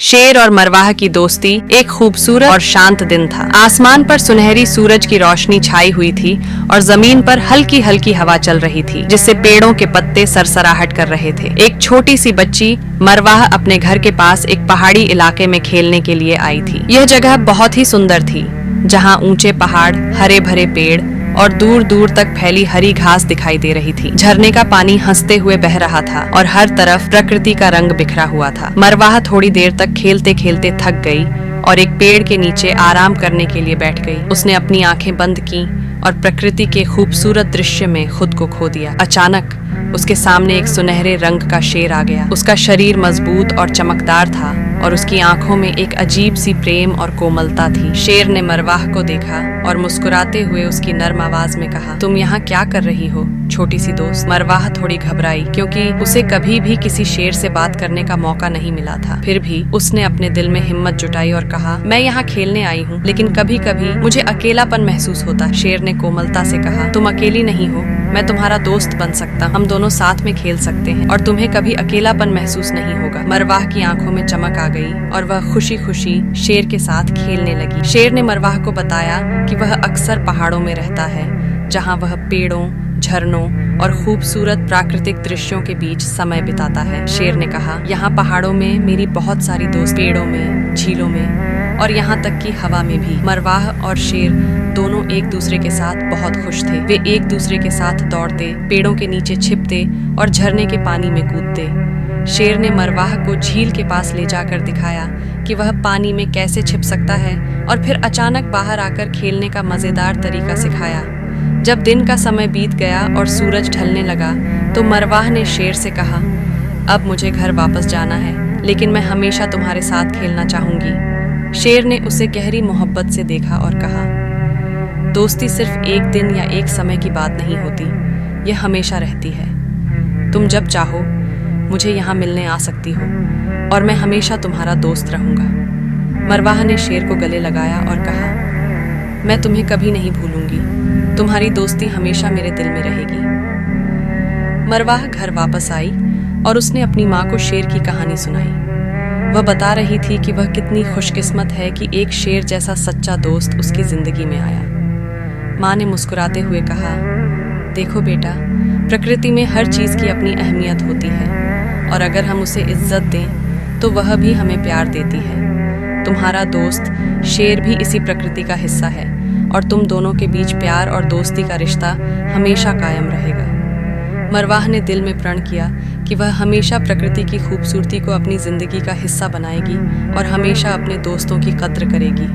शेर और मरवाह की दोस्ती एक खूबसूरत और शांत दिन था। आसमान पर सुनहरी सूरज की रोशनी छाई हुई थी और जमीन पर हल्की हल्की हवा चल रही थी, जिससे पेड़ों के पत्ते सरसराहट कर रहे थे। एक छोटी सी बच्ची मरवाह अपने घर के पास एक पहाड़ी इलाके में खेलने के लिए आई थी। यह जगह बहुत ही सुंदर थी, जहाँ ऊंचे पहाड़, हरे भरे पेड़ और दूर दूर तक फैली हरी घास दिखाई दे रही थी। झरने का पानी हंसते हुए बह रहा था और हर तरफ प्रकृति का रंग बिखरा हुआ था। मरवाह थोड़ी देर तक खेलते खेलते थक गई और एक पेड़ के नीचे आराम करने के लिए बैठ गई। उसने अपनी आंखें बंद की और प्रकृति के खूबसूरत दृश्य में खुद को खो दिया। अचानक उसके सामने एक सुनहरे रंग का शेर आ गया। उसका शरीर मजबूत और चमकदार था और उसकी आंखों में एक अजीब सी प्रेम और कोमलता थी। शेर ने मरवाह को देखा और मुस्कुराते हुए उसकी नर्म आवाज में कहा, तुम यहाँ क्या कर रही हो छोटी सी दोस्त? मरवाह थोड़ी घबराई, क्योंकि उसे कभी भी किसी शेर से बात करने का मौका नहीं मिला था। फिर भी उसने अपने दिल में हिम्मत जुटाई और कहा, मैं यहाँ खेलने आई हूँ, लेकिन कभी कभी मुझे अकेलापन महसूस होता। शेर ने कोमलता से कहा, तुम अकेली नहीं हो, मैं तुम्हारा दोस्त बन सकता। हम दोनों साथ में खेल सकते हैं और तुम्हें कभी अकेलापन महसूस नहीं होगा। मरवाह की आंखों में चमक आ गई और वह खुशी खुशी शेर के साथ खेलने लगी। शेर ने मरवाह को बताया कि वह अक्सर पहाड़ों में रहता है, जहाँ वह पेड़ों, झरनों और खूबसूरत प्राकृतिक दृश्यों के बीच समय बिताता है। शेर ने कहा, यहाँ पहाड़ों में मेरी बहुत सारी दोस्त, पेड़ों में, झीलों में और यहाँ तक कि हवा में भी। मरवाह और शेर दोनों एक दूसरे के साथ बहुत खुश थे। वे एक दूसरे के साथ दौड़ते, पेड़ों के नीचे छिपते और झरने के पानी में कूदते। शेर ने मरवाह को झील के पास ले जाकर दिखाया कि वह पानी में कैसे छिप सकता है और फिर अचानक बाहर आकर खेलने का मजेदार तरीका सिखाया। जब दिन का समय बीत गया और सूरज ढलने लगा तो मरवाह ने शेर से कहा, अब मुझे घर वापस जाना है, लेकिन मैं हमेशा तुम्हारे साथ खेलना चाहूंगी। शेर ने उसे गहरी मोहब्बत से देखा और कहा, दोस्ती सिर्फ एक दिन या एक समय की बात नहीं होती, यह हमेशा रहती है। तुम जब चाहो मुझे यहाँ मिलने आ सकती हो और मैं हमेशा तुम्हारा दोस्त रहूंगा। मरवाह ने शेर को गले लगाया और कहा, मैं तुम्हें कभी नहीं भूलूंगी, तुम्हारी दोस्ती हमेशा मेरे दिल में रहेगी। मरवाह घर वापस आई और उसने अपनी माँ को शेर की कहानी सुनाई। वह बता रही थी कि वह कितनी खुशकिस्मत है कि एक शेर जैसा सच्चा दोस्त उसकी जिंदगी में आया। माँ ने मुस्कुराते हुए कहा, देखो बेटा, प्रकृति में हर चीज़ की अपनी अहमियत होती है और अगर हम उसे इज्जत दें तो वह भी हमें प्यार देती है। तुम्हारा दोस्त शेर भी इसी प्रकृति का हिस्सा है और तुम दोनों के बीच प्यार और दोस्ती का रिश्ता हमेशा कायम रहेगा। मरवाह ने दिल में प्रण किया कि वह हमेशा प्रकृति की खूबसूरती को अपनी जिंदगी का हिस्सा बनाएगी और हमेशा अपने दोस्तों की कद्र करेगी।